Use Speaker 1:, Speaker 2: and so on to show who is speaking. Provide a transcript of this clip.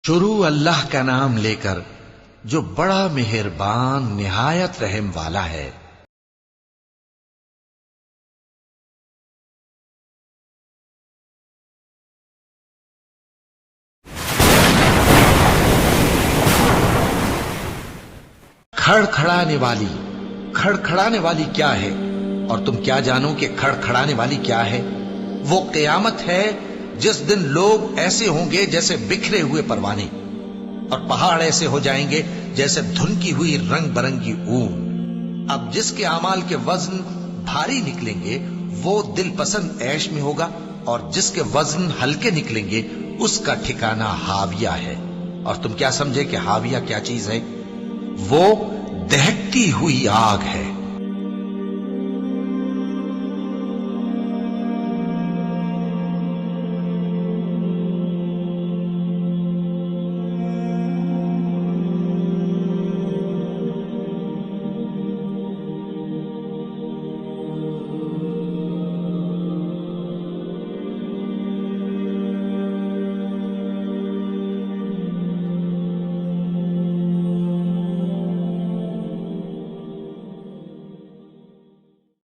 Speaker 1: شروع اللہ کا نام لے کر جو بڑا مہربان نہایت رحم والا ہے۔ کھڑکھڑانے والی، کھڑکھڑانے والی کیا ہے؟ اور تم کیا جانو کہ کھڑکھڑانے والی کیا ہے؟ وہ قیامت ہے جس دن لوگ ایسے ہوں گے جیسے بکھرے ہوئے پروانے، اور پہاڑ ایسے ہو جائیں گے جیسے دھنکی ہوئی رنگ برنگی اون۔ اب جس کے اعمال کے وزن بھاری نکلیں گے وہ دل پسند عیش میں ہوگا، اور جس کے وزن ہلکے نکلیں گے اس کا ٹھکانہ ہاویہ ہے۔ اور تم کیا سمجھے کہ ہاویہ کیا چیز ہے؟ وہ دہکتی ہوئی آگ ہے۔